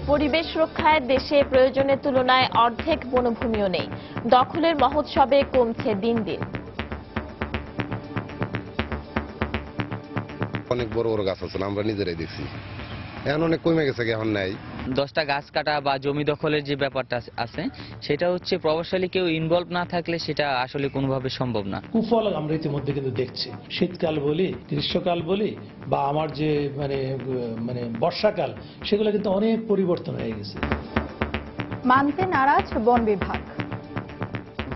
পরিবেশ রক্ষায় দেশে প্রয়োজনের তুলনায় অর্ধেক বনভূমিও নেই। দখলের মহোৎসবে কমছে দিন দিন। অনেক বড় বড় গাছ আছে, আমরা নিজেরাই দেখছি, এখন অনেক কমে গেছে, এখন নাই। 10টা গাছ কাটা বা জমি দখলের যে ব্যাপারটা আছে সেটা হচ্ছে প্রভাবশালী কেউ ইনভলভ না থাকলে সেটা আসলে কোনোভাবে সম্ভব না। কুফল আমরা ইতিমধ্যে কিন্তু দেখছি, শীতকাল বলি, গ্রীষ্মকাল বলি, বা আমার যে মানে বর্ষাকাল, সেগুলো কিন্তু অনেক পরিবর্তন হয়ে গেছে। মানতে নারাজ বন বিভাগ।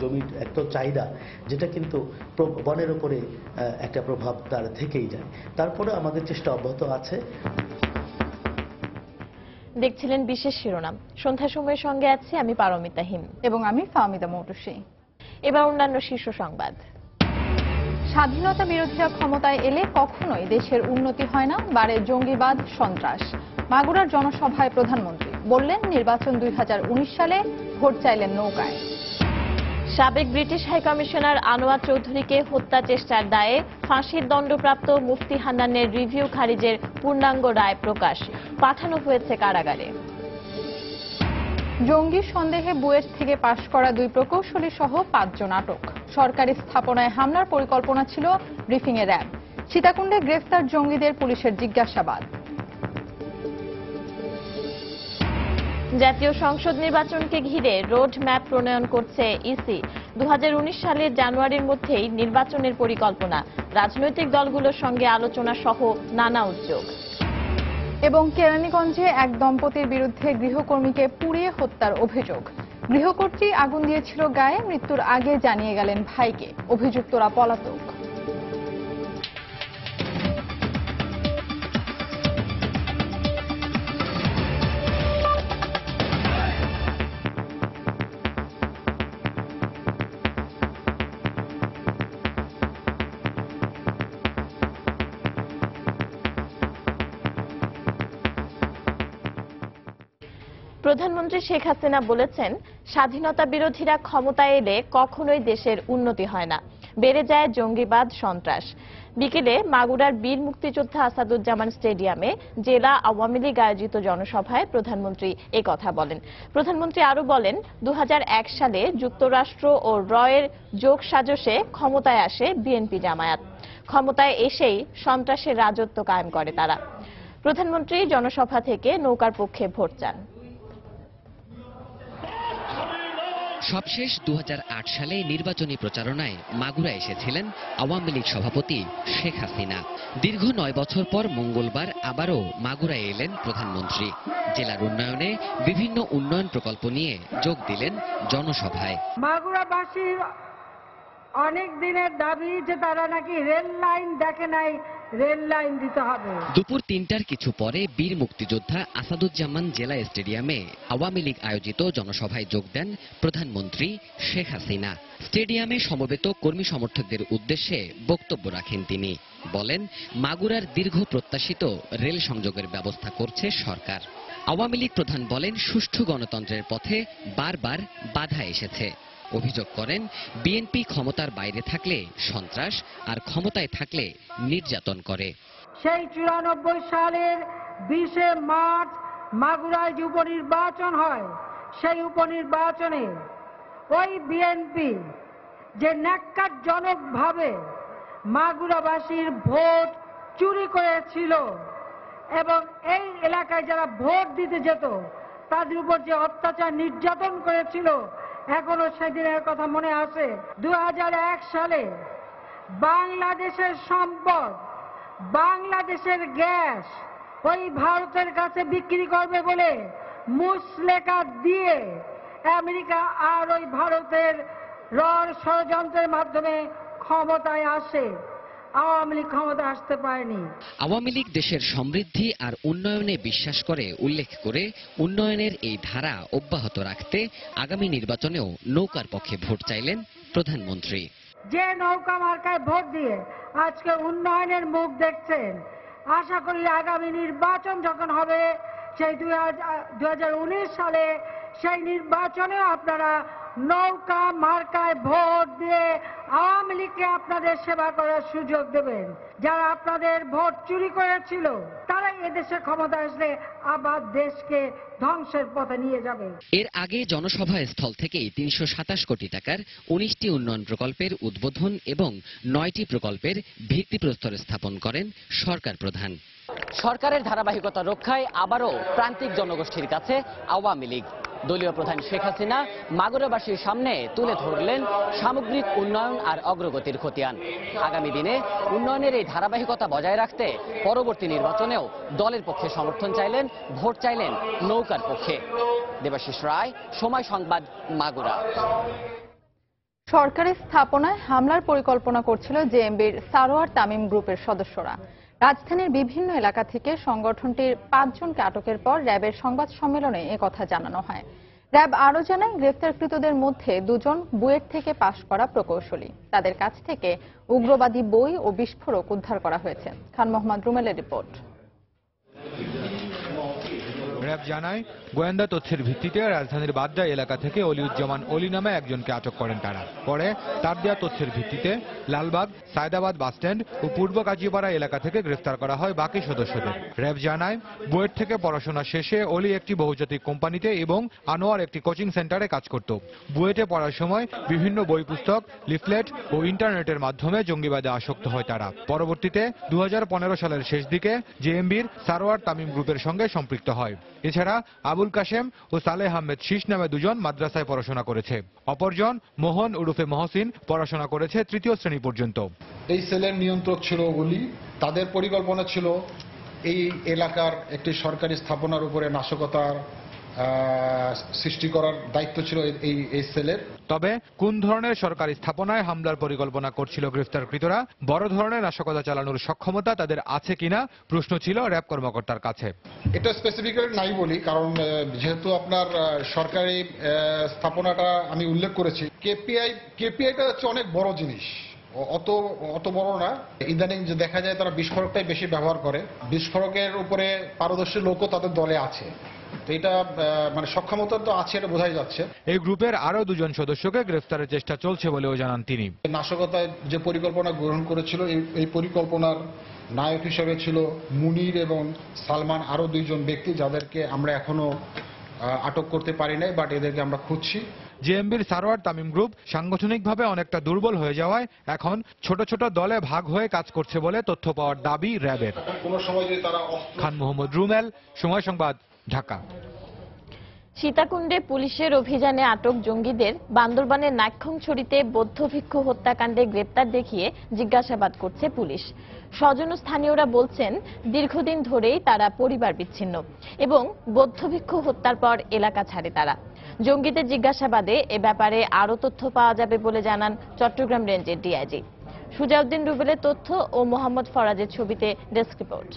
জমির একটা চাহিদা, যেটা কিন্তু বনের উপরে একটা প্রভাব তার থেকেই যায়। তারপরে আমাদের চেষ্টা অব্যাহত আছে। দেখছিলেন বিশেষ শিরোনাম। সন্ধ্যা সময়ের সঙ্গে আছি আমি পারমিতা হিম এবং আমি ফাহমিদা মৌটুসী। এবার অন্যান্য শীর্ষ সংবাদ। স্বাধীনতা বিরোধীরা ক্ষমতায় এলে কখনোই দেশের উন্নতি হয় না, বাড়ে জঙ্গিবাদ, সন্ত্রাস। মাগুরার জনসভায় প্রধানমন্ত্রী বললেন, নির্বাচন 2019 সালে, ভোট চাইলেন নৌকায়। সাবেক ব্রিটিশ হাইকমিশনার আনোয়ার চৌধুরীকে হত্যা চেষ্টার দায়ে ফাঁসির দণ্ডপ্রাপ্ত মুফতি হান্নানের রিভিউ খারিজের পূর্ণাঙ্গ রায় প্রকাশ, পাঠানো হয়েছে কারাগারে। জঙ্গি সন্দেহে বুয়েট থেকে পাশ করা 2 প্রকৌশলী সহ 5 জন আটক। সরকারি স্থাপনায় হামলার পরিকল্পনা ছিল, ব্রিফিংয়ে র্যাব। সীতাকুণ্ডে গ্রেফতার জঙ্গিদের পুলিশের জিজ্ঞাসাবাদ। জাতীয় সংসদ নির্বাচনকে ঘিরে রোড ম্যাপ প্রণয়ন করছে ইসি। 2019 সালের জানুয়ারির মধ্যেই নির্বাচনের পরিকল্পনা, রাজনৈতিক দলগুলোর সঙ্গে আলোচনা সহ নানা উদ্যোগ। এবং কেরানীগঞ্জে এক দম্পতির বিরুদ্ধে গৃহকর্মীকে পুড়িয়ে হত্যার অভিযোগ। গৃহকর্ত্রী আগুন দিয়েছিল গায়ে, মৃত্যুর আগে জানিয়ে গেলেন ভাইকে। অভিযুক্তরা পলাতক। প্রধানমন্ত্রী শেখ হাসিনা বলেছেন, স্বাধীনতা বিরোধীরা ক্ষমতায় এলে কখনোই দেশের উন্নতি হয় না, বেড়ে যায় জঙ্গিবাদ, সন্ত্রাস। বিকেলে মাগুরার বীর মুক্তিযোদ্ধা আসাদুজ্জামান স্টেডিয়ামে জেলা আওয়ামী লীগ আয়োজিত জনসভায় প্রধানমন্ত্রী একথা বলেন। প্রধানমন্ত্রী আরো বলেন, 2001 সালে যুক্তরাষ্ট্র ও রয়ের যোগ সাজশে ক্ষমতায় আসে বিএনপি জামায়াত। ক্ষমতায় এসেই সন্ত্রাসের রাজত্ব কায়েম করে তারা। প্রধানমন্ত্রী জনসভা থেকে নৌকার পক্ষে ভোট চান। সবশেষ 2008 সালে নির্বাচনী প্রচারণায় মাগুরা এসেছিলেন আওয়ামী লীগ সভাপতি শেখ হাসিনা। দীর্ঘ 9 বছর পর মঙ্গলবার আবারও মাগুরায় এলেন প্রধানমন্ত্রী। জেলার উন্নয়নে বিভিন্ন উন্নয়ন প্রকল্প নিয়ে যোগ দিলেন জনসভায়। মাগুরাবাসীর অনেক দিনের দাবি যে তারা নাকি রেল লাইন দেখে নাই, রেল লাইন দিতে হবে। দুপুর 3টার কিছু পরে বীর মুক্তিযোদ্ধা আসাদুজ্জামান জেলা স্টেডিয়ামে আওয়ামী লীগ আয়োজিত জনসভায় যোগ দেন প্রধানমন্ত্রী শেখ হাসিনা। স্টেডিয়ামে সমবেত কর্মী সমর্থকদের উদ্দেশ্যে বক্তব্য রাখেন তিনি। বলেন, মাগুরার দীর্ঘ প্রত্যাশিত রেল সংযোগের ব্যবস্থা করছে সরকার। আওয়ামী লীগ প্রধান বলেন, সুষ্ঠু গণতন্ত্রের পথে বারবার বাধা এসেছে। অভিযোগ করেন, বিএনপি ক্ষমতার বাইরে থাকলে সন্ত্রাস, আর ক্ষমতায় থাকলে নির্যাতন করে। সেই 94 সালের 20 মার্চ মাগুরায় যে উপনির্বাচন হয়, সেই উপনির্বাচনে ওই বিএনপি যে ন্যাক্কারজনকভাবে মাগুরাবাসীর ভোট চুরি করেছিল এবং এই এলাকায় যারা ভোট দিতে যেত তাদের উপর যে অত্যাচার নির্যাতন করেছিল, এখনো সেদিনের কথা মনে আছে। 2001 সালে বাংলাদেশের সম্পদ, বাংলাদেশের গ্যাস ওই ভারতের কাছে বিক্রি করবে বলে মুসলেকা দিয়ে আমেরিকা আর ওই ভারতের ষড়যন্ত্রের মাধ্যমে ক্ষমতায় আসে। আওয়ামী লীগ ক্ষমতায় আসতে পারেনি। আওয়ামী লীগ দেশের সমৃদ্ধি আর উন্নয়নে বিশ্বাস করে উল্লেখ করে উন্নয়নের এই ধারা অব্যাহত রাখতে আগামী নির্বাচনেও নৌকার পক্ষে ভোট চাইলেন প্রধানমন্ত্রী। যে নৌকা মার্কায় ভোট দিয়ে আজকে উন্নয়নের মুখ দেখছেন, আশা করি আগামী নির্বাচন যখন হবে সেই 2019 সালে, সেই নির্বাচনে আপনারা নৌকা মার্কায় ভোট দিয়ে আওয়ামী লীগকে আপনাদের সেবা করার সুযোগ দেবেন। যারা আপনাদের ভোট চুরি করেছিল তারা এদেশে ক্ষমতা আসলে আবার দেশকে ধ্বংসের পথে নিয়ে যাবে। এর আগে জনসভা স্থল থেকেই ৩২৭ কোটি টাকার ১৯টি উন্নয়ন প্রকল্পের উদ্বোধন এবং ৯টি প্রকল্পের ভিত্তিপ্রস্তর স্থাপন করেন সরকার প্রধান। সরকারের ধারাবাহিকতা রক্ষায় আবারও প্রান্তিক জনগোষ্ঠীর কাছে আওয়ামী লীগ। দলীয় প্রধান শেখ হাসিনা মাগুরাবাসীর সামনে তুলে ধরলেন সামগ্রিক উন্নয়ন আর অগ্রগতির খতিয়ান। আগামী দিনে উন্নয়নের এই ধারাবাহিকতা বজায় রাখতে পরবর্তী নির্বাচনেও দলের পক্ষে সমর্থন চাইলেন, ভোট চাইলেন নৌকার পক্ষে। দেবাশিস রায়, সময় সংবাদ, মাগুরা। সরকারি স্থাপনায় হামলার পরিকল্পনা করছিল জেএমবির সারোয়ার তামিম গ্রুপের সদস্যরা। রাজধানীর বিভিন্ন এলাকা থেকে সংগঠনটির ৫ জনকে আটকের পর র্যাবের সংবাদ সম্মেলনে একথা জানানো হয়। র্যাব আরও জানায়, গ্রেফতারকৃতদের মধ্যে ২ জন বুয়েট থেকে পাশ করা প্রকৌশলী। তাদের কাছ থেকে উগ্রবাদী বই ও বিস্ফোরক উদ্ধার করা হয়েছে। খান মোহাম্মদ রুমেলের রিপোর্ট। র্যাব জানায়, গোয়েন্দা তথ্যের ভিত্তিতে রাজধানীর বাড্ডা এলাকা থেকে অলিউজ্জামান অলি নামে একজনকে আটক করেন তারা। পরে তার দেওয়া তথ্যের ভিত্তিতে লালবাগ, সায়দাবাদ বাসস্ট্যান্ড ও পূর্ব কাজীপাড়া এলাকা থেকে গ্রেফতার করা হয় বাকি সদস্যদের। র্যাব জানায়, বুয়েট থেকে পড়াশোনা শেষে অলি একটি বহুজাতিক কোম্পানিতে এবং আনোয়ার একটি কোচিং সেন্টারে কাজ করত। বুয়েটে পড়ার সময় বিভিন্ন বই পুস্তক, লিফলেট ও ইন্টারনেটের মাধ্যমে জঙ্গিবাদে আসক্ত হয় তারা। পরবর্তীতে ২০১৫ সালের শেষ দিকে জেএমবির সারোয়ার তামিম গ্রুপের সঙ্গে সম্পৃক্ত হয়। এছাড়া আবুল কাশেম ও সালেহ আহমেদ শীষ নামে ২ জন মাদ্রাসায় পড়াশোনা করেছে। অপরজন মোহন উরুফে মহসিন পড়াশোনা করেছে ৩য় শ্রেণী পর্যন্ত। এই সেলের নিয়ন্ত্রক ছিল অলি। তাদের পরিকল্পনা ছিল এই এলাকার একটি সরকারি স্থাপনার উপরে নাশকতার সৃষ্টি করার দায়িত্ব ছিল এই সেলের। তবে কোন ধরনের সরকারি স্থাপনায় হামলার পরিকল্পনা করছিল গ্রেফতারকৃতরা, বড় ধরনের নাশকতা চালানোর সক্ষমতা তাদের আছে কিনা প্রশ্ন ছিল র্যাব কর্মকর্তার কাছে। এটা স্পেসিফিক্যালি নাই বলি, কারণ যেহেতু আপনার সরকারি স্থাপনাটা আমি উল্লেখ করেছি। কেপিআইটা হচ্ছে অনেক বড় জিনিস, অত বড় না। ইদানিং যে দেখা যায় তারা বিস্ফোরকটাই বেশি ব্যবহার করে। বিস্ফোরকের উপরে পারদর্শী লোকও তাদের দলে আছে। এটা মানে সক্ষমতা তো আছে, এটা বোঝাই যাচ্ছে। এই গ্রুপের আরো ২ জন সদস্যকে গ্রেফতারের চেষ্টা চলছে বলেও জানান তিনি। নাশকতায় যে পরিকল্পনা গ্রহণ করেছিল, এই পরিকল্পনার নায়ক হিসেবে ছিল মুনির এবং সালমান, আরো ২ জন ব্যক্তি যাদেরকে আমরা এখনো আটক করতে পারি নাই, বাট এদেরকে আমরা খুঁজছি। জেএমবির সারোয়ার তামিম গ্রুপ সাংগঠনিকভাবে অনেকটা দুর্বল হয়ে যাওয়ায় এখন ছোট ছোট দলে ভাগ হয়ে কাজ করছে বলে তথ্য পাওয়ার দাবি র্যাবের। খান মোহাম্মদ রুমেল, সময় সংবাদ, ঢাকা। সীতাকুণ্ডে পুলিশের অভিযানে আটক জঙ্গিদের বান্দরবানের নাইক্ষ্যংছড়িতে বৌদ্ধ ভিক্ষু হত্যাকাণ্ডে গ্রেপ্তার দেখিয়ে জিজ্ঞাসাবাদ করছে পুলিশ। স্বজন ও স্থানীয়রা বলছেন, দীর্ঘদিন ধরেই তারা পরিবার বিচ্ছিন্ন এবং বৌদ্ধ ভিক্ষু হত্যার পর এলাকা ছাড়ে তারা। জঙ্গিদের জিজ্ঞাসাবাদে এ ব্যাপারে আরও তথ্য পাওয়া যাবে বলে জানান চট্টগ্রাম রেঞ্জের ডিআইজি। সুজাউদ্দিন রুবেলের তথ্য ও মোহাম্মদ ফরাজের ছবিতে ডেস্ক রিপোর্ট।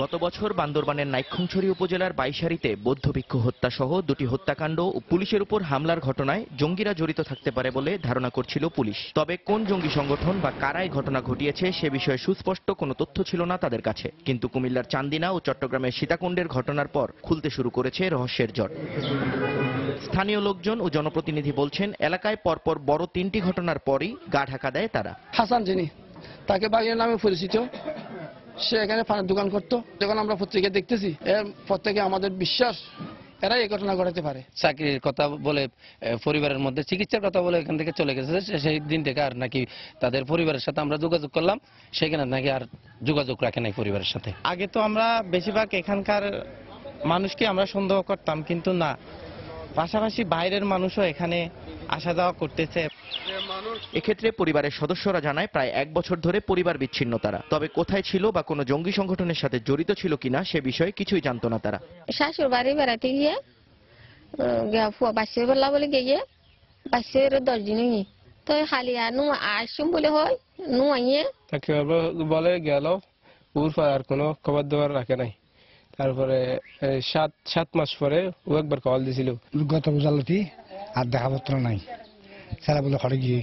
গত বছর বান্দরবানের নাইক্ষ্যংছড়ি উপজেলার বাইশারীতে বৌদ্ধ ভিক্ষু হত্যা সহ 2টি হত্যাকাণ্ড ও পুলিশের উপর হামলার ঘটনায় জঙ্গিরা জড়িত থাকতে পারে বলে ধারণা করছিল পুলিশ। তবে কোন জঙ্গি সংগঠন বা কারাই ঘটনা ঘটিয়েছে সে বিষয়ে সুস্পষ্ট কোনো তথ্য ছিল না তাদের কাছে। কিন্তু কুমিল্লার চান্দিনা ও চট্টগ্রামের সীতাকুণ্ডের ঘটনার পর খুলতে শুরু করেছে রহস্যের জট। স্থানীয় লোকজন ও জনপ্রতিনিধি বলছেন, এলাকায় পরপর বড় 3টি ঘটনার পরই গা ঢাকা দেয় তারা। হাসান যিনি, তাকে বাগির নামে পরিচিত, সে এখানে পানের দোকান করতো। যখন আমরা পত্রিকা দেখতেছি, এর প্রত্যেকে আমাদের বিশ্বাস এরাই এই ঘটনা ঘটাতে পারে। চাকরির কথা বলে, পরিবারের মধ্যে চিকিৎসার কথা বলে এখান থেকে চলে গেছে। সেই দিন থেকে আর নাকি তাদের পরিবারের সাথে আমরা যোগাযোগ করলাম, সেখানে নাকি আর যোগাযোগ রাখে নাই পরিবারের সাথে। আগে তো আমরা বেশিরভাগ এখানকার মানুষকে আমরা সন্দেহ করতাম, কিন্তু না, পাশাপাশি বাইরের মানুষও এখানে আসা যাওয়া করতেছে। এক্ষেত্রে পরিবারের সদস্যরা জানায়, প্রায় 1 বছর ধরে পরিবার বিচ্ছিন্ন তারা। তবে কোথায় ছিল বা কোনো জঙ্গি সংগঠনের সাথে জড়িত ছিল কিনা সে বিষয়ে কিছুই জানতো না তারা। শাশুর বাড়ি বেড়াতে গিয়ে বাসের বেলা বলে গিয়ে বাসের 10 দিন তো হালিয়া নু আসুম বলে হয় নু আইয়ে তাকে বলে গেল, ওর আর কোনো খবর দেওয়ার রাখে নাই। তারপরে 7 মাস পরে ও একবার কল দিছিল। গত বুঝালতি আর দেখাপত্র নাই, সারা বলে হরে গিয়ে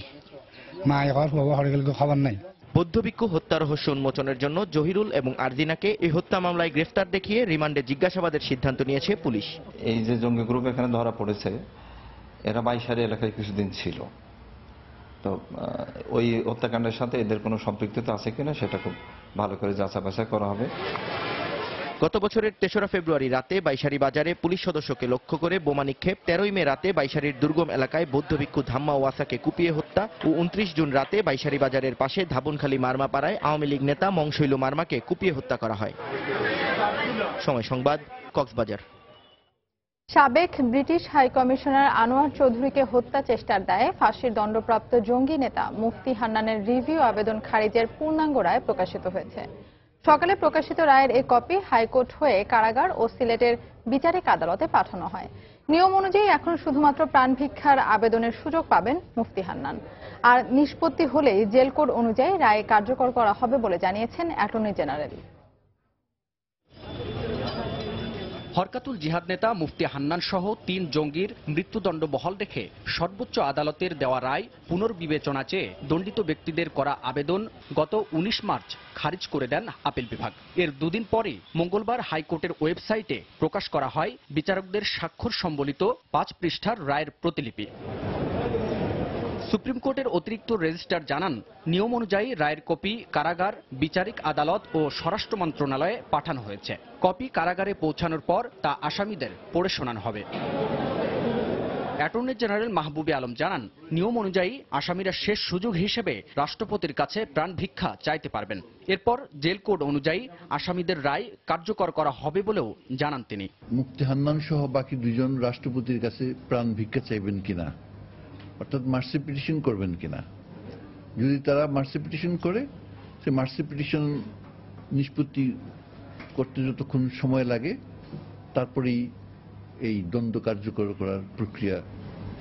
মা এখন হরে গেলে খবর নাই। বৌদ্ধ ভিক্ষু হত্যা রহস্য উন্মোচনের জন্য জহিরুল এবং আরদিনাকে এই হত্যা মামলায় গ্রেফতার দেখিয়ে রিমান্ডে জিজ্ঞাসাবাদের সিদ্ধান্ত নিয়েছে পুলিশ। এই যে জঙ্গি গ্রুপ এখানে ধরা পড়েছে, এরা বাইশারি এলাকায় কিছুদিন ছিল। তো ওই হত্যাকাণ্ডের সাথে এদের কোনো সম্পৃক্ততা আছে কিনা সেটা খুব ভালো করে যাচাই বাছাই করা হবে। গত বছরের ৩রা ফেব্রুয়ারি রাতে বাইশারী বাজারে পুলিশ সদস্যকে লক্ষ্য করে বোমা নিক্ষেপ, ১৩ই মে রাতে বাইশারীর দুর্গম এলাকায় বৌদ্ধ ভিক্ষু ধাম্মা ওয়াসাকে কুপিয়ে হত্যা ও ২৯ জুন রাতে বাইশারী বাজারের পাশে ধাবনখালী মারমাপাড়ায় আওয়ামী লীগ নেতা মংশৈল মারমাকে কুপিয়ে হত্যা করা হয়। সময় সংবাদ, কক্সবাজার। সাবেক ব্রিটিশ হাই কমিশনার আনোয়ার চৌধুরীকে হত্যা চেষ্টার দায়ে ফাঁসির দণ্ডপ্রাপ্ত জঙ্গি নেতা মুফতি হান্নানের রিভিউ আবেদন খারিজের পূর্ণাঙ্গ রায় প্রকাশিত হয়েছে। সকালে প্রকাশিত রায়ের এই কপি হাইকোর্ট হয়ে কারাগার ও সিলেটের বিচারিক আদালতে পাঠানো হয়। নিয়ম অনুযায়ী এখন শুধুমাত্র প্রাণভিক্ষার আবেদনের সুযোগ পাবেন মুফতি হান্নান, আর নিষ্পত্তি হলেই জেল কোড অনুযায়ী রায় কার্যকর করা হবে বলে জানিয়েছেন অ্যাটর্নি জেনারেল। হরকাতুল জিহাদ নেতা মুফতি হান্নান সহ ৩ জঙ্গির মৃত্যুদণ্ড বহাল রেখে সর্বোচ্চ আদালতের দেওয়া রায় পুনর্বিবেচনা চেয়ে দণ্ডিত ব্যক্তিদের করা আবেদন গত ১৯ মার্চ খারিজ করে দেন আপিল বিভাগ। এর দুদিন পরে মঙ্গলবার হাইকোর্টের ওয়েবসাইটে প্রকাশ করা হয় বিচারকদের স্বাক্ষর সম্বলিত ৫ পৃষ্ঠার রায়ের প্রতিলিপি। সুপ্রিম কোর্টের অতিরিক্ত রেজিস্ট্রার জানান, নিয়ম অনুযায়ী রায়ের কপি কারাগার, বিচারিক আদালত ও স্বরাষ্ট্র মন্ত্রণালয়ে পাঠানো হয়েছে। কপি কারাগারে পৌঁছানোর পর তা আসামিদের পড়ে শোনানো হবে। অ্যাটর্নি জেনারেল মাহবুবে আলম জানান, নিয়ম অনুযায়ী আসামিরা শেষ সুযোগ হিসেবে রাষ্ট্রপতির কাছে প্রাণ ভিক্ষা চাইতে পারবেন। এরপর জেল কোড অনুযায়ী আসামিদের রায় কার্যকর করা হবে বলেও জানান তিনি। মুফতি হান্নান সহ বাকি 2 জন রাষ্ট্রপতির কাছে প্রাণ ভিক্ষা চাইবেন কিনা, অর্থাৎ মার্সি পিটিশন করবেন কিনা। যদি তারা মার্সি পিটিশন করে, সে মার্সি পিটিশন নিষ্পত্তি করতে যতক্ষণ সময় লাগে তারপরেই এই দ্বন্দ্ব কার্যকর করার প্রক্রিয়া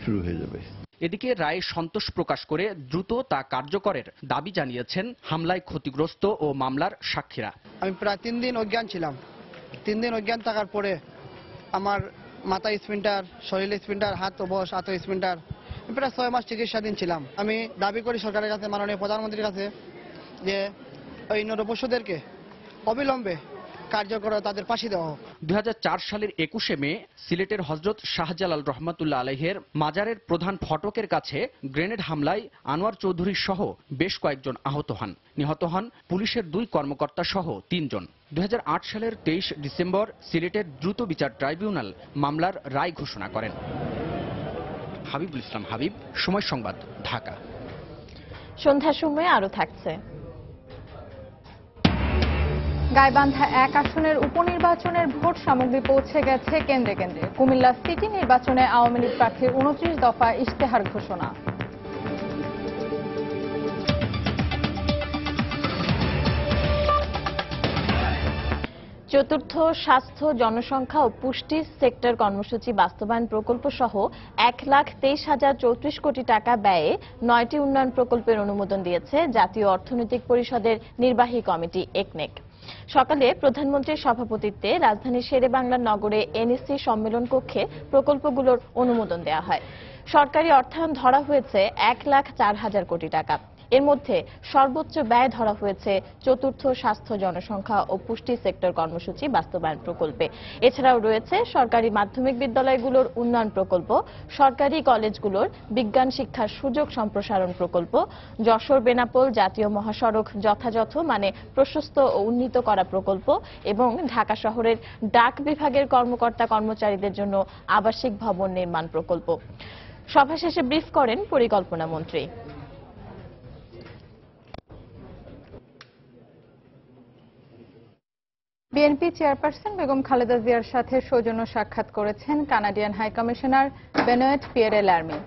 শুরু হয়ে যাবে। এদিকে রায়ে সন্তোষ প্রকাশ করে দ্রুত তা কার্যকরের দাবি জানিয়েছেন হামলায় ক্ষতিগ্রস্ত ও মামলার সাক্ষীরা। আমি প্রায় 3 দিন অজ্ঞান ছিলাম। 3 দিন অজ্ঞান থাকার পরে আমার মাথা স্পিন্টার, শরীরে স্পিন্টার, হাত অবশ, হাত স্পিন্টার, প্রায় 6 মাস চিকিৎসাধীন ছিলাম। আমি দাবি করি সরকারের কাছে, মাননীয় প্রধানমন্ত্রীর কাছে, যে ওই নরপশুদেরকে অবিলম্বে কার্যকর তাদের ফাঁসি দেওয়া হোক। ২০০৪ সালের ২১শে মে সিলেটের হযরত শাহজালাল রহমাতুল্লাহ আলাইহের মাজারের প্রধান ফটকের কাছে গ্রেনেড হামলায় আনোয়ার চৌধুরী সহ বেশ কয়েকজন আহত হন। নিহত হন পুলিশের 2 কর্মকর্তা সহ 3 জন। ২০০৮ সালের 23 ডিসেম্বর সিলেটের দ্রুত বিচার ট্রাইব্যুনাল মামলার রায় ঘোষণা করেন। হাবিবুল ইসলাম হাবিব, সময় সংবাদ, ঢাকা। সন্ধ্যার সময় আরো থাকছে। গাইবান্ধা 1 আসনের উপনির্বাচনের ভোট সামগ্রী পৌঁছে গেছে কেন্দ্রে কেন্দ্রে। কুমিল্লা সিটি নির্বাচনে আওয়ামী লীগ প্রার্থীর 29 দফা ইশতেহার ঘোষণা। চতুর্থ স্বাস্থ্য, জনসংখ্যা ও পুষ্টি সেক্টর কর্মসূচি বাস্তবায়ন প্রকল্প সহ 1,23,034 কোটি টাকা ব্যয়ে 9টি উন্নয়ন প্রকল্পের অনুমোদন দিয়েছে জাতীয় অর্থনৈতিক পরিষদের নির্বাহী কমিটি একনেক। সকালে প্রধানমন্ত্রীর সভাপতিত্বে রাজধানীর শেরেবাংলা নগরে এনএসসি সম্মেলন কক্ষে প্রকল্পগুলোর অনুমোদন দেওয়া হয়। সরকারি অর্থায়ন ধরা হয়েছে 1,04,000 কোটি টাকা। এর মধ্যে সর্বোচ্চ ব্যয় ধরা হয়েছে চতুর্থ স্বাস্থ্য, জনসংখ্যা ও পুষ্টি সেক্টর কর্মসূচি বাস্তবায়ন প্রকল্পে। এছাড়াও রয়েছে সরকারি মাধ্যমিক বিদ্যালয়গুলোর উন্নয়ন প্রকল্প, সরকারি কলেজগুলোর বিজ্ঞান শিক্ষার সুযোগ সম্প্রসারণ প্রকল্প, যশোর বেনাপোল জাতীয় মহাসড়ক যথাযথ মানে প্রশস্ত ও উন্নীত করা প্রকল্প এবং ঢাকা শহরের ডাক বিভাগের কর্মকর্তা কর্মচারীদের জন্য আবাসিক ভবন নির্মাণ প্রকল্প। সভা শেষে ব্রিফ করেন পরিকল্পনা মন্ত্রী। বিএনপি চেয়ারপারসন বেগম খালেদা জিয়ার সাথে সৌজন্য সাক্ষাৎ করেছেন কানাডিয়ান হাই কমিশনার বেনোয়েট পিয়েরে ল্যারমি।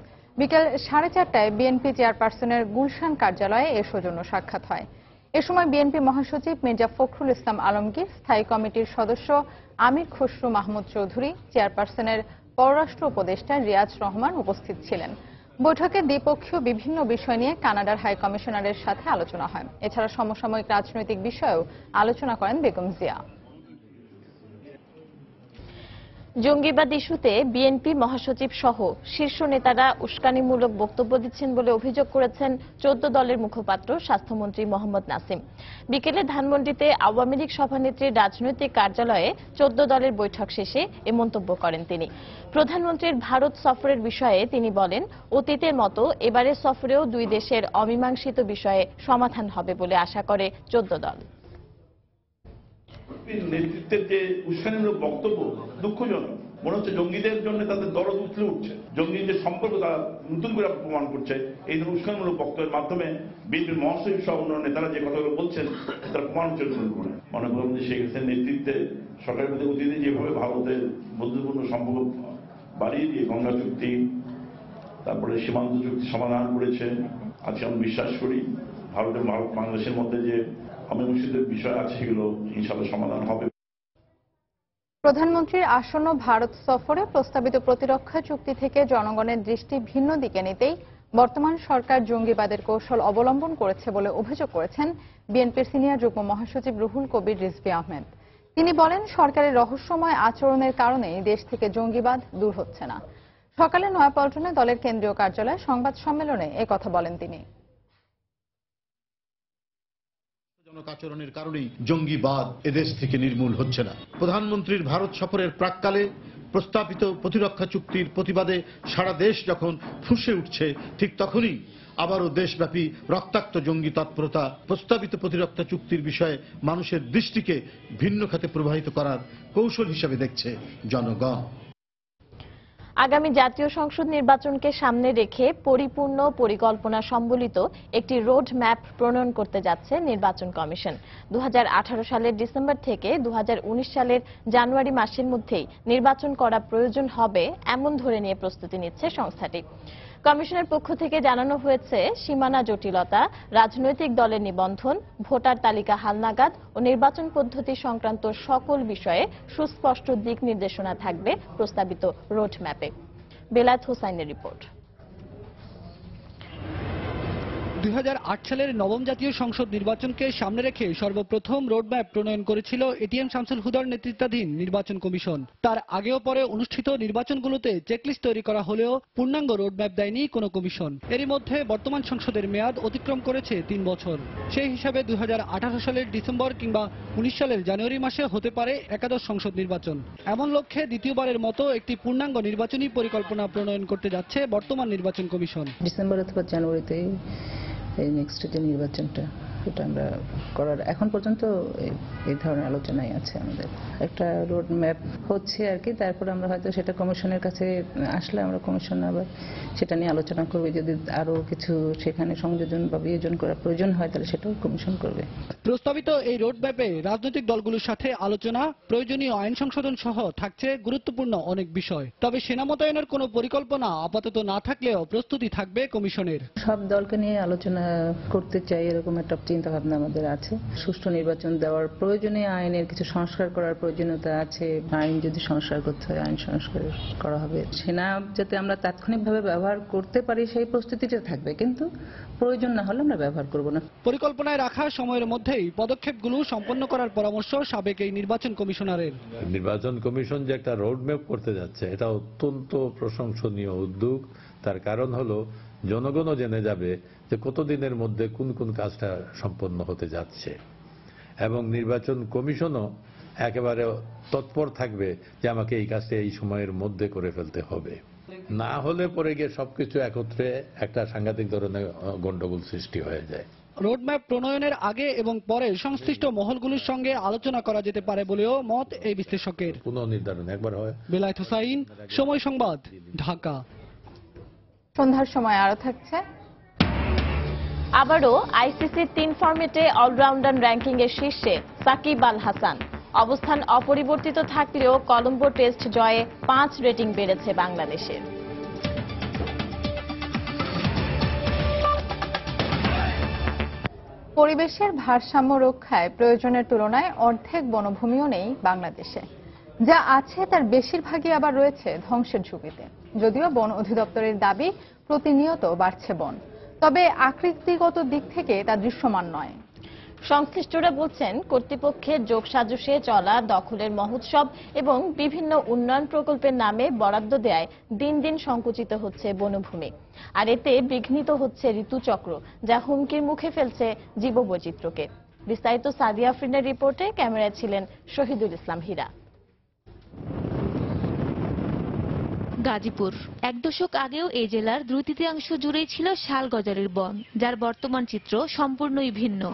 বিকেল 4:30টায় বিএনপি চেয়ারপারসনের গুলশান কার্যালয়ে এ সৌজন্য সাক্ষাৎ হয়। এ সময় বিএনপি মহাসচিব মির্জা ফখরুল ইসলাম আলমগীর, স্থায়ী কমিটির সদস্য আমির খসরু মাহমুদ চৌধুরী, চেয়ারপারসনের পররাষ্ট্র উপদেষ্টা রিয়াজ রহমান উপস্থিত ছিলেন। বৈঠকে দ্বিপক্ষীয় বিভিন্ন বিষয় নিয়ে কানাডার হাই কমিশনারের সাথে আলোচনা হয়। এছাড়া সমসাময়িক রাজনৈতিক বিষয়েও আলোচনা করেন বেগম জিয়া। জঙ্গিবাদ ইস্যুতে বিএনপি মহাসচিব সহ শীর্ষ নেতারা উস্কানিমূলক বক্তব্য দিচ্ছেন বলে অভিযোগ করেছেন 14 দলের মুখপাত্র স্বাস্থ্যমন্ত্রী মোহাম্মদ নাসিম। বিকেলে ধানমন্ডিতে আওয়ামী লীগ সভানেত্রীর রাজনৈতিক কার্যালয়ে 14 দলের বৈঠক শেষে এ মন্তব্য করেন তিনি। প্রধানমন্ত্রীর ভারত সফরের বিষয়ে তিনি বলেন, অতীতের মতো এবারের সফরেও 2 দেশের অমীমাংসিত বিষয়ে সমাধান হবে বলে আশা করে 14 দল। এনসিপির নেতৃত্বের যে উস্কানিমূলক বক্তব্য দুঃখজনক। মনে হচ্ছে জঙ্গিদের জন্য তাদের দরদ উঠলে উঠছে, জঙ্গির যে সম্পর্ক তারা নতুন করে প্রমাণ করছে এই ধরনের উস্কানিমূলক বক্তব্যের মাধ্যমে। বিএনপির মহাসচিব সহ অন্য নেতারা যে কথাগুলো বলছেন তারা প্রমাণ হচ্ছে মনে করলাম যে শেখ হাসিনার নেতৃত্বে সরকারের মধ্যে অতীতে যেভাবে ভারতের বন্ধুত্বপূর্ণ সম্পর্ক বাড়িয়ে দিয়ে গঙ্গা চুক্তি, তারপরে সীমান্ত চুক্তি সমাধান করেছে। আজকে আমি বিশ্বাস করি ভারতের বাংলাদেশের মধ্যে যে অমীমাংসিত বিষয় আছে সেগুলো ইনশাআল্লাহ সমাধান হবে। প্রধানমন্ত্রীর আসন্ন ভারত সফরে প্রস্তাবিত প্রতিরক্ষা চুক্তি থেকে জনগণের দৃষ্টি ভিন্ন দিকে নিতেই বর্তমান সরকার জঙ্গিবাদের কৌশল অবলম্বন করেছে বলে অভিযোগ করেছেন বিএনপির সিনিয়র যুগ্ম মহাসচিব রুহুল কবির রিজভী আহমেদ। তিনি বলেন, সরকারের রহস্যময় আচরণের কারণেই দেশ থেকে জঙ্গিবাদ দূর হচ্ছে না। সকালে নয়াপল্টনে দলের কেন্দ্রীয় কার্যালয়ে সংবাদ সম্মেলনে একথা বলেন তিনি। আচরণের কারণেই জঙ্গিবাদ এদেশ থেকে নির্মূল হচ্ছে না। প্রধানমন্ত্রীর ভারত সফরের প্রাক্কালে প্রস্তাবিত প্রতিরক্ষা চুক্তির প্রতিবাদে সারা দেশ যখন ফুঁসে উঠছে, ঠিক তখনই আবারও দেশব্যাপী রক্তাক্ত জঙ্গি তৎপরতা প্রস্তাবিত প্রতিরক্ষা চুক্তির বিষয়ে মানুষের দৃষ্টিকে ভিন্ন খাতে প্রবাহিত করার কৌশল হিসেবে দেখছে জনগণ। আগামী জাতীয় সংসদ নির্বাচনকে সামনে রেখে পরিপূর্ণ পরিকল্পনা সম্বলিত একটি রোড ম্যাপ প্রণয়ন করতে যাচ্ছে নির্বাচন কমিশন। 2018 সালের ডিসেম্বর থেকে 2019 সালের জানুয়ারি মাসের মধ্যেই নির্বাচন করা প্রয়োজন হবে এমন ধরে নিয়ে প্রস্তুতি নিচ্ছে সংস্থাটি। কমিশনের পক্ষ থেকে জানানো হয়েছে, সীমানা জটিলতা, রাজনৈতিক দলের নিবন্ধন, ভোটার তালিকা হালনাগাদ ও নির্বাচন পদ্ধতি সংক্রান্ত সকল বিষয়ে সুস্পষ্ট দিক নির্দেশনা থাকবে প্রস্তাবিত রোড ম্যাপে। বেলায়েত হোসাইনের রিপোর্ট। 2008 সালের নবম জাতীয় সংসদ নির্বাচনকে সামনে রেখে সর্বপ্রথম রোডম্যাপ প্রণয়ন করেছিল এটিএম শামসুল হুদার নেতৃত্বাধীন নির্বাচন কমিশন। তার আগেও পরে অনুষ্ঠিত নির্বাচনগুলোতে চেকলিস্ট তৈরি করা হলেও পূর্ণাঙ্গ রোডম্যাপ দেয়নি কোনো কমিশন। এরই মধ্যে বর্তমান সংসদের মেয়াদ অতিক্রম করেছে 3 বছর। সেই হিসাবে 2018 সালের ডিসেম্বর কিংবা 19 সালের জানুয়ারি মাসে হতে পারে একাদশ সংসদ নির্বাচন। এমন লক্ষ্যে দ্বিতীয়বারের মতো একটি পূর্ণাঙ্গ নির্বাচনী পরিকল্পনা প্রণয়ন করতে যাচ্ছে বর্তমান নির্বাচন কমিশন। ডিসেম্বর অথবা জানুয়ারিতে এই নেক্সট যে নির্বাচনটা এটা আমরা করার এখন পর্যন্ত এই ধরনের আলোচনাই আছে। আমাদের একটা রোড ম্যাপ হচ্ছে আর কি, তারপর আমরা হয়তো সেটা কমিশনের কাছে আসলে আমরা কমিশন আবার সেটা নিয়ে আলোচনা করবে। যদি আরো কিছু সেখানে সংযোজন বা বিয়োজন করার প্রয়োজন হয় তাহলে সেটাও কমিশন করবে। প্রস্তাবিত এই রোড ম্যাপে রাজনৈতিক দলগুলোর সাথে আলোচনা, প্রয়োজনীয় আইন সংশোধন সহ থাকছে গুরুত্বপূর্ণ অনেক বিষয়। তবে সেনা মোতায়েনের কোনো পরিকল্পনা আপাতত না থাকলেও প্রস্তুতি থাকবে কমিশনের। সব দলকে নিয়ে আলোচনা করতে চাই এরকম একটা চিন্তা ভাবনা আমাদের আছে। সুষ্ঠু নির্বাচন দেওয়ার প্রয়োজনে আইনের কিছু সংস্কার করার প্রয়োজনীয়তা আছে। আইন যদি সংস্কার করতে হয় আইন সংস্কার করা হবে। সেনা যাতে আমরা তাৎক্ষণিকভাবে ব্যবহার করতে পারি সেই প্রস্তুতিটা থাকবে, কিন্তু প্রয়োজন না হলে আমরা ব্যবহার করব না। পরিকল্পনায় রাখা সময়ের মধ্যেই পদক্ষেপগুলো সম্পন্ন করার পরামর্শ সাবেক এই নির্বাচন কমিশনারের। নির্বাচন কমিশন যে একটা রোডম্যাপ করতে যাচ্ছে এটা অত্যন্ত প্রশংসনীয় উদ্যোগ। তার কারণ হলো জনগণও জেনে যাবে যে কতদিনের মধ্যে কোন কোন কাজটা সম্পন্ন হতে যাচ্ছে, এবং নির্বাচন কমিশনও একেবারে তৎপর থাকবে যে আমাকে এই কাজটা এই সময়ের মধ্যে করে ফেলতে হবে। না হলে পরে গিয়ে সবকিছু একত্রে একটা সাংঘাতিক ধরনের গন্ডগোল সৃষ্টি হয়ে যায়। রোডম্যাপ প্রণয়নের আগে এবং পরে সংশ্লিষ্ট মহলগুলোর সঙ্গে আলোচনা করা যেতে পারে বলেও মত এই বিশ্লেষকের। পুনর্নির্ধারণ একবার হয়। বেলায়েত হোসাইন, সময় সংবাদ, ঢাকা। সন্ধ্যার সময় আরো থাকছে। আবারও আইসিসির 3 ফরম্যাটে অলরাউন্ডার র্যাঙ্কিং এর শীর্ষে সাকিব আল হাসান। অবস্থান অপরিবর্তিত থাকলেও কলম্বো টেস্ট জয়ে 5 রেটিং বেড়েছে বাংলাদেশের। পরিবেশের ভারসাম্য রক্ষায় প্রয়োজনের তুলনায় অর্ধেক বনভূমিও নেই বাংলাদেশে। যা আছে তার বেশিরভাগই আবার রয়েছে ধ্বংসের ঝুঁকিতে। যদিও বন অধিদপ্তরের দাবি প্রতিনিয়ত বাড়ছে বন, তবে আকৃতিগত দিক থেকে তা দৃশ্যমান নয়। সংশ্লিষ্টরা বলছেন, কর্তৃপক্ষের যোগসাজশে চলা দখলের মহোৎসব এবং বিভিন্ন উন্নয়ন প্রকল্পের নামে বরাদ্দ দেয়ায় দিন দিন সংকুচিত হচ্ছে বনভূমি, আর এতে বিঘ্নিত হচ্ছে ঋতুচক্র, যা হুমকির মুখে ফেলছে জীববৈচিত্র্যকে। বিস্তারিত সাদিয়া আফরিনের রিপোর্টে, ক্যামেরায় ছিলেন শহীদুল ইসলাম হীরা। গাজীপুর। 1 দশক আগেও এই জেলার 2/3 জুড়েই ছিল শাল গজারির বন, যার বর্তমান চিত্র সম্পূর্ণই ভিন্ন।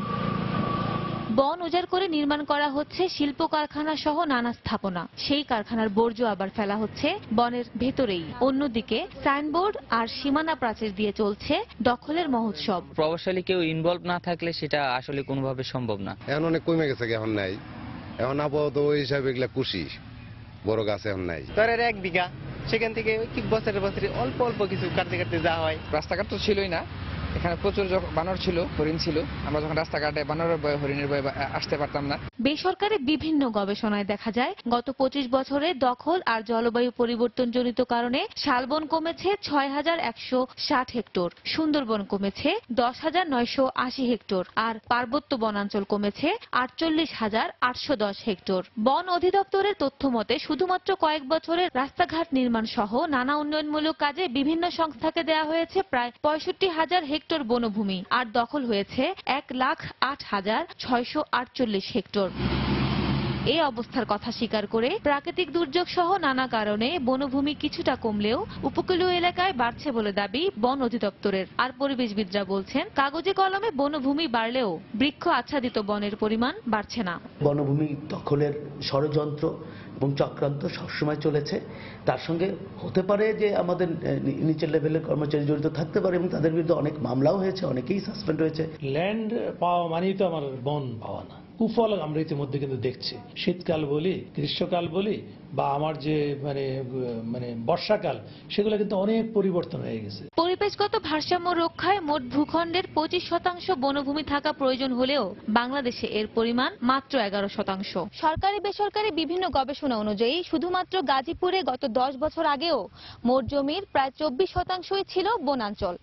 বন উজাড় করে নির্মাণ করা হচ্ছে শিল্প কারখানা সহ নানা স্থাপনা। সেই কারখানার বর্জ্য আবার ফেলা হচ্ছে বনের ভেতরেই। অন্যদিকে সাইনবোর্ড আর সীমানা প্রাচীর দিয়ে চলছে দখলের মহোৎসব। প্রভাবশালী কেউ ইনভলভ না থাকলে সেটা আসলে কোনোভাবে সম্ভব না। এখন অনেক কমে গেছে, এখন নাই। এখন আপাতত ওই হিসাবে এগুলা খুশি, বড় গাছ এখন নাই। ধরেন 1 বিঘা, সেখান থেকে ওই বছরে বছরে অল্প অল্প কিছু কাটতে কাটতে যাওয়া হয়। রাস্তাঘাট তো ছিলই না, এখানে প্রচুর বানর ছিল, হরিণ ছিল। আমরা যখন রাস্তাঘাটে বানরের ভয়ে, হরিণের ভয়ে আসতে পারতাম না। বেসরকারি বিভিন্ন গবেষণায় দেখা যায় গত 25 বছরে দখল আর জলবায়ু পরিবর্তনজনিত কারণে শালবন কমেছে 6160 হেক্টর, সুন্দরবন কমেছে 10,980 হেক্টর আর পার্বত্য বনাঞ্চল কমেছে 48,810 হেক্টর। বন অধিদপ্তরের তথ্য মতে শুধুমাত্র কয়েক বছরে রাস্তাঘাট নির্মাণ সহ নানা উন্নয়নমূলক কাজে বিভিন্ন সংস্থাকে দেওয়া হয়েছে প্রায় 65,000 হেক্টর বনভূমি আর দখল হয়েছে 1,08,648 হেক্টর। এই অবস্থার কথা স্বীকার করে প্রাকৃতিক দুর্যোগ সহ নানা কারণে বনভূমি কিছুটা কমলেও উপকূলীয় এলাকায় বাড়ছে বলে দাবি বন অধিদপ্তরের। আর পরিবেশবিদরা বলছেন কাগজে কলমে বনভূমি বাড়লেও বৃক্ষ আচ্ছাদিত বনের পরিমাণ বাড়ছে না। বনভূমি দখলের ষড়যন্ত্র এবং চক্রান্ত সবসময় চলেছে। তার সঙ্গে হতে পারে যে আমাদের নিচের লেভেলের কর্মচারী জড়িত থাকতে পারে এবং তাদের বিরুদ্ধে অনেক মামলাও হয়েছে, অনেকেই সাসপেন্ড হয়েছে। ল্যান্ড পাওয়া মানেই তো আমার বন পাওয়া না। কুফল আমরা ইতিমধ্যে কিন্তু দেখছি, শীতকাল বলি, গ্রীষ্মকাল বলি বা আমার যে মানে বর্ষাকাল, সেগুলো কিন্তু অনেক পরিবর্তন হয়ে গেছে। পরিবেশগত ভারসাম্য রক্ষায় মোট ভূখণ্ডের 25% বনভূমি থাকা প্রয়োজন হলেও বাংলাদেশে এর পরিমাণ মাত্র 11%। সরকারি বেসরকারি বিভিন্ন গবেষণা অনুযায়ী শুধুমাত্র গাজীপুরে গত 10 বছর আগেও মোট জমির প্রায় 24% ছিল বনাঞ্চল,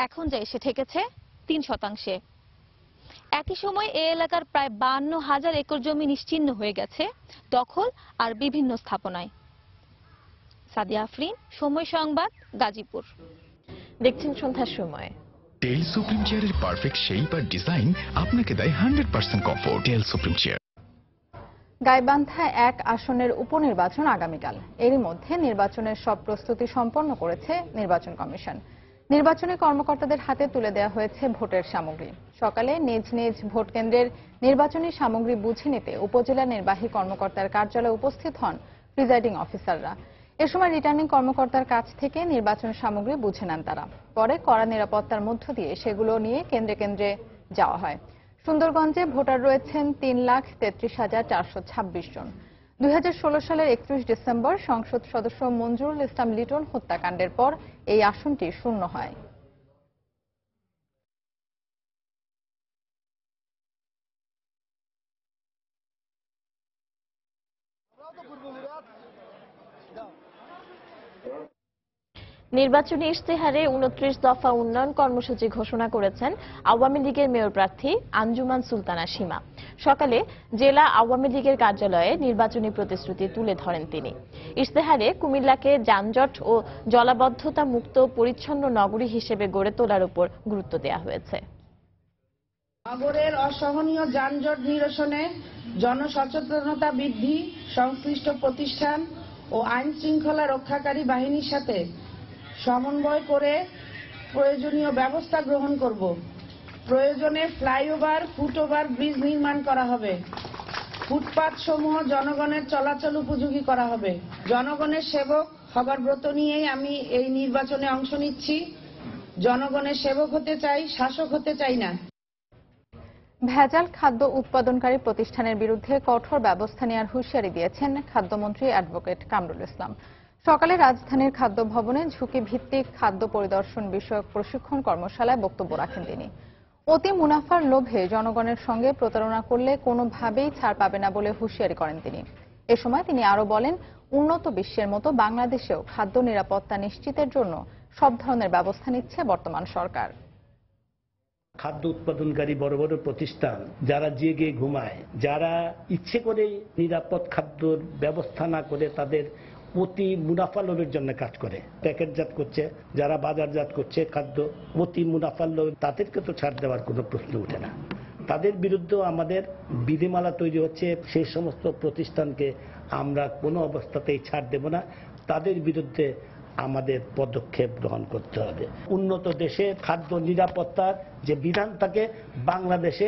এখন যা এসে ঠেকেছে 3%। একই সময় এই এলাকার প্রায় 52,000 একর জমি নিশ্চিহ্ন হয়ে গেছে দখল আর বিভিন্ন স্থাপনায়। সাদিয়া আফরিন, সময় সংবাদ, গাজীপুর। দেখছেন সন্ধ্যার সময়। টেল সুপ্রিম চেয়ারের পারফেক্ট শেপ আর ডিজাইন আপনাকে দেয় 100% কমফোর্ট। টেল সুপ্রিম চেয়ার। গাইবান্ধা 1 আসনের উপনির্বাচন আগামীকাল। এরই মধ্যে নির্বাচনের সব প্রস্তুতি সম্পন্ন করেছে নির্বাচন কমিশন। নির্বাচনী কর্মকর্তাদের হাতে তুলে দেওয়া হয়েছে ভোটের সামগ্রী। সকালে নিজ নিজ ভোট কেন্দ্রের নির্বাচনী সামগ্রী বুঝে নিতে উপজেলা নির্বাহী কর্মকর্তার কার্যালয়ে উপস্থিত হন প্রিজাইডিং অফিসাররা। এ সময় রিটার্নিং কর্মকর্তার কাছ থেকে নির্বাচন সামগ্রী বুঝে নেন তারা। পরে কড়া নিরাপত্তার মধ্য দিয়ে সেগুলো নিয়ে কেন্দ্রে কেন্দ্রে যাওয়া হয়। সুন্দরগঞ্জে ভোটার রয়েছেন 3,33,426 জন। 2016 সালের 31 ডিসেম্বর সংসদ সদস্য মঞ্জুরুল ইসলাম লিটন হত্যাকাণ্ডের পর এই আসনটি শূন্য হয়। নির্বাচনী ইশতেহারে 29 দফা উন্নয়ন কর্মসূচি ঘোষণা করেছেন আওয়ামী লীগের মেয়র প্রার্থী আঞ্জুমান সুলতানা সীমা। সকালে জেলা আওয়ামী লীগের কার্যালয়ে নির্বাচনী প্রতিশ্রুতি তুলে ধরেন তিনি। ইশতেহারে কুমিল্লাকে যানজট ও জলাবদ্ধতা মুক্ত পরিচ্ছন্ন নগরী হিসেবে গড়ে তোলার উপর গুরুত্ব দেওয়া হয়েছে। নগরের অসহনীয় যানজট নিরসনে জনসচেতনতা বৃদ্ধি, সংশ্লিষ্ট প্রতিষ্ঠান ও আইন শৃঙ্খলা রক্ষাকারী বাহিনীর সাথে সমন্বয় করে প্রয়োজনীয় ব্যবস্থা গ্রহণ করব। প্রয়োজনে ফ্লাইওভার, ফুটওভার, ব্রিজ নির্মাণ করা হবে। ফুটপাত সমূহ জনগণের চলাচল উপযোগী করা হবে। জনগণের সেবক হবার ব্রত নিয়েই আমি এই নির্বাচনে অংশ নিচ্ছি। জনগণের সেবক হতে চাই, শাসক হতে চাই না। ভেজাল খাদ্য উৎপাদনকারী প্রতিষ্ঠানের বিরুদ্ধে কঠোর ব্যবস্থা নেওয়ার হুঁশিয়ারি দিয়েছেন খাদ্যমন্ত্রী অ্যাডভোকেট কামরুল ইসলাম। সকালে রাজধানীর খাদ্য ভবনে ঝুঁকি ভিত্তিক খাদ্য পরিদর্শন বিষয়ক প্রশিক্ষণ কর্মশালায় বক্তব্য রাখেন তিনি। অতি মুনাফার লোভে জনগণের সঙ্গে প্রতারণা করলে কোনোভাবেই ছাড় পাবে না বলে হুঁশিয়ারি করেন তিনি। এ সময় তিনি আরো বলেন, উন্নত বিশ্বের মতো বাংলাদেশেও খাদ্য নিরাপত্তা নিশ্চিতের জন্য সব ধরনের ব্যবস্থা নিচ্ছে বর্তমান সরকার। খাদ্য উৎপাদনকারী বড় বড় প্রতিষ্ঠান যারা জেগে ঘুমায়, যারা ইচ্ছে করে নিরাপদ খাদ্যর ব্যবস্থা না করে তাদের অতি মুনাফা লোভের জন্য কাজ করে, প্যাকেটজাত করছে, যারা বাজারজাত করছে খাদ্য অতি মুনাফার লোভ, তাদেরকে তো ছাড় দেওয়ার কোনো প্রশ্ন ওঠে না। তাদের বিরুদ্ধেও আমাদের বিধিমালা তৈরি হচ্ছে। সেই সমস্ত প্রতিষ্ঠানকে আমরা কোনো অবস্থাতেই ছাড় দেব না। তাদের বিরুদ্ধে আমাদের পদক্ষেপ গ্রহণ করতে হবে। উন্নত দেশে খাদ্য নিরাপত্তার যে বিধান থাকে বাংলাদেশে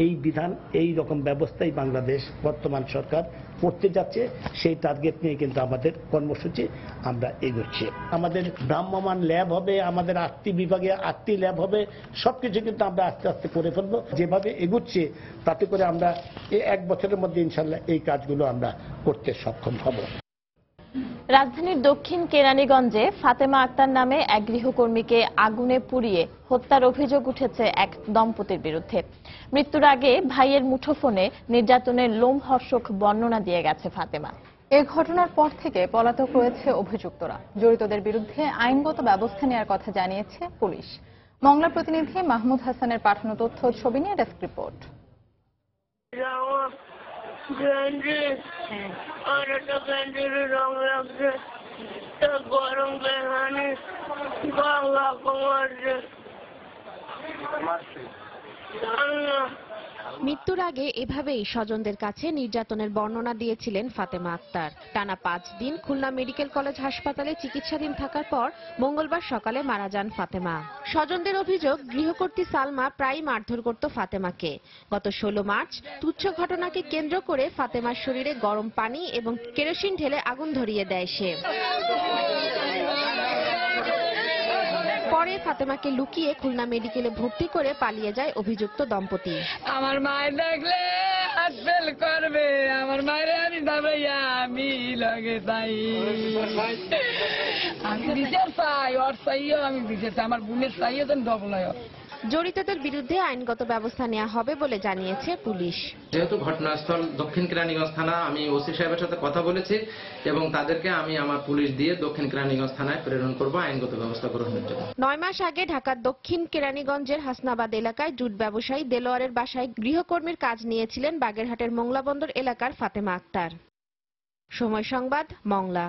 এই বিধান, এই রকম ব্যবস্থাই বাংলাদেশ বর্তমান সরকার করতে যাচ্ছে। সেই টার্গেট নিয়ে কিন্তু আমাদের কর্মসূচি আমরা এগোচ্ছি। আমাদের ভ্রাম্যমাণ ল্যাব হবে, আমাদের 8টি বিভাগে 8টি ল্যাব হবে, সবকিছু কিন্তু আমরা আস্তে আস্তে করে ফেলবো। যেভাবে এগোচ্ছে তাতে করে আমরা এই 1 বছরের মধ্যে ইনশাল্লাহ এই কাজগুলো আমরা করতে সক্ষম হব। রাজধানীর দক্ষিণ কেরানীগঞ্জে ফাতেমা আক্তার নামে এক গৃহকর্মীকে আগুনে পুড়িয়ে হত্যার অভিযোগ উঠেছে এক দম্পতির বিরুদ্ধে। মৃত্যুর আগে ভাইয়ের মুঠোফোনে নির্যাতনের লোমহর্ষক বর্ণনা দিয়ে গেছে ফাতেমা। এ ঘটনার পর থেকে পলাতক রয়েছে অভিযুক্তরা। জড়িতদের বিরুদ্ধে আইনগত ব্যবস্থা নেওয়ার কথা জানিয়েছে পুলিশ। মংলা প্রতিনিধি মাহমুদ হাসানের পাঠানো তথ্য ছবি নিয়ে ডেস্ক রিপোর্ট। গরম মৃত্যুর আগে এভাবেই স্বজনদের কাছে নির্যাতনের বর্ণনা দিয়েছিলেন ফাতেমা আক্তার। টানা 5 দিন খুলনা মেডিকেল কলেজ হাসপাতালে চিকিৎসাধীন থাকার পর মঙ্গলবার সকালে মারা যান ফাতেমা। স্বজনদের অভিযোগ, গৃহকর্ত্রী সালমা প্রায়ই মারধর করত ফাতেমাকে। গত 16 মার্চ তুচ্ছ ঘটনাকে কেন্দ্র করে ফাতেমার শরীরে গরম পানি এবং কেরোসিন ঢেলে আগুন ধরিয়ে দেয় সে। পরে ফাতেমাকে লুকিয়ে খুলনা মেডিকেলে ভর্তি করে পালিয়ে যায় অভিযুক্ত দম্পতি। আমার মায়ের দেখলে হাত ফেল করবে, আমার মায়ের আমি দাবাইয়া আমি লাগে তাই আমি বিচার চাই, ওর চাইও আমি বিচার চাই, আমার বোনের চাইও যেন ডবল হয়। জড়িতদের বিরুদ্ধে আইনগত ব্যবস্থা নেওয়া হবে বলে জানিয়েছে পুলিশ। যেহেতু ঘটনাস্থল দক্ষিণ কেরানীগঞ্জ থানা, আমি ওসি সাহেবের সাথে কথা বলেছি এবং তাদেরকে আমি আমার পুলিশ দিয়ে দক্ষিণ কেরানীগঞ্জ থানায় প্রেরণ করব আইনগত ব্যবস্থা গ্রহণের জন্য। 9 মাস আগে ঢাকার দক্ষিণ কেরানীগঞ্জের হাসনাবাদ এলাকায় জুট ব্যবসায়ী দেলোয়ারের বাসায় গৃহকর্মীর কাজ নিয়েছিলেন বাগেরহাটের মোংলাবন্দর এলাকার ফাতেমা আক্তার। সময় সংবাদ, মংলা।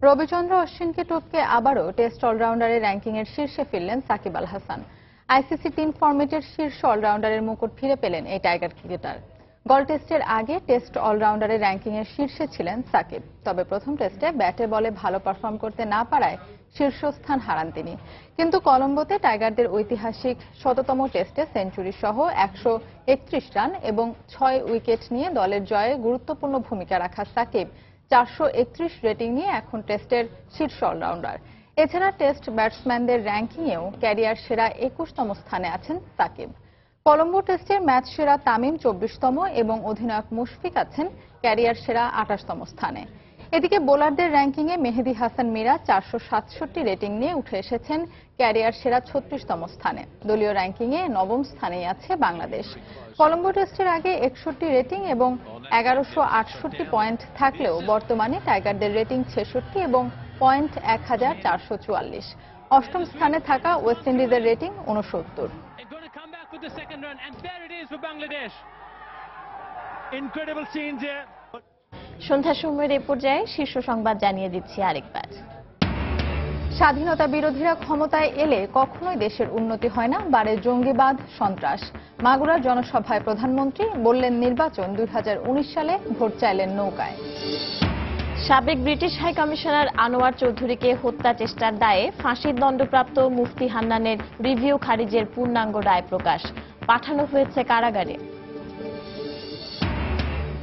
রবিচন্দ্র অশ্বিনকে টপকে আবারও টেস্ট অলরাউন্ডারের র্যাঙ্কিংয়ের শীর্ষে ফিরলেন সাকিব আল হাসান। আইসিসি 3 ফরম্যাটের শীর্ষ অলরাউন্ডারের মুকুট ফিরে পেলেন এই টাইগার ক্রিকেটার। গল টেস্টের আগে টেস্ট অলরাউন্ডারের র্যাঙ্কিংয়ের শীর্ষে ছিলেন সাকিব। তবে প্রথম টেস্টে ব্যাটে বলে ভালো পারফর্ম করতে না পারায় শীর্ষস্থান হারান তিনি। কিন্তু কলম্বোতে টাইগারদের ঐতিহাসিক 100তম টেস্টে সেঞ্চুরি সহ 131 রান এবং 6 উইকেট নিয়ে দলের জয়ে গুরুত্বপূর্ণ ভূমিকা রাখা সাকিব 431 রেটিং নিয়ে এখন টেস্টের শীর্ষ অলরাউন্ডার। এছাড়া টেস্ট ব্যাটসম্যানদের র্যাঙ্কিংয়েও ক্যারিয়ার সেরা 21তম স্থানে আছেন সাকিব। কলম্বো টেস্টের ম্যাচ সেরা তামিম 24তম এবং অধিনায়ক মুশফিক আছেন ক্যারিয়ার সেরা 28তম স্থানে। এদিকে বোলারদের র্যাঙ্কিংয়ে মেহেদী হাসান মিরা 467 রেটিং নিয়ে উঠে এসেছেন ক্যারিয়ার সেরা 36তম স্থানে। দলীয় র্যাঙ্কিংয়ে 9ম স্থানেই আছে বাংলাদেশ। কলম্বো টেস্টের আগে 61 রেটিং এবং 1168 পয়েন্ট থাকলেও বর্তমানে টাইগারদের রেটিং 66 এবং পয়েন্ট 1444। 8ম স্থানে থাকা ওয়েস্ট ইন্ডিজের রেটিং 69। সন্ধ্যা সময়ের এ পর্যায়ে শীর্ষ সংবাদ জানিয়ে দিচ্ছি আরেকবার। স্বাধীনতা বিরোধীরা ক্ষমতায় এলে কখনোই দেশের উন্নতি হয় না, বাড়ে জঙ্গিবাদ, সন্ত্রাস। মাগুরার জনসভায় প্রধানমন্ত্রী বললেন নির্বাচন 2019 সালে, ভোট চাইলেন নৌকায়। সাবেক ব্রিটিশ হাই কমিশনার আনোয়ার চৌধুরীকে হত্যা চেষ্টার দায়ে ফাঁসির দণ্ডপ্রাপ্ত মুফতি হান্নানের রিভিউ খারিজের পূর্ণাঙ্গ রায় প্রকাশ, পাঠানো হয়েছে কারাগারে।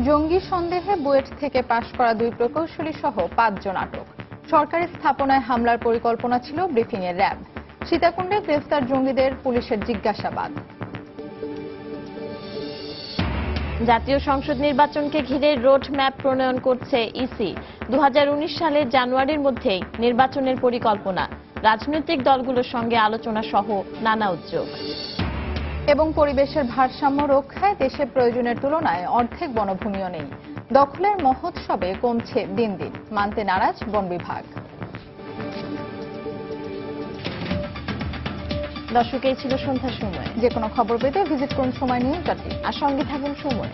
জঙ্গি সন্দেহে বুয়েট থেকে পাশ করা 2 প্রকৌশলী সহ 5 জন আটক। সরকারি স্থাপনায় হামলার পরিকল্পনা ছিল ব্রিফিংয়ে র্যাব। সীতাকুণ্ডে গ্রেফতার জঙ্গিদের পুলিশের জিজ্ঞাসাবাদ। জাতীয় সংসদ নির্বাচনকে ঘিরে রোড ম্যাপ প্রণয়ন করছে ইসি। 2019 সালের জানুয়ারির মধ্যেই নির্বাচনের পরিকল্পনা, রাজনৈতিক দলগুলোর সঙ্গে আলোচনা সহ নানা উদ্যোগ। এবং পরিবেশের ভারসাম্য রক্ষায় দেশে প্রয়োজনের তুলনায় অর্ধেক বনভূমিও নেই। দখলের মহোৎসবে কমছে দিন দিন, মানতে নারাজ বন বিভাগ। দর্শক, এই ছিল সন্ধ্যার সময়। যে কোনো খবর পেতে ভিজিট করুন সময় নিউজ.টিভি। আর সঙ্গে থাকুন সময়।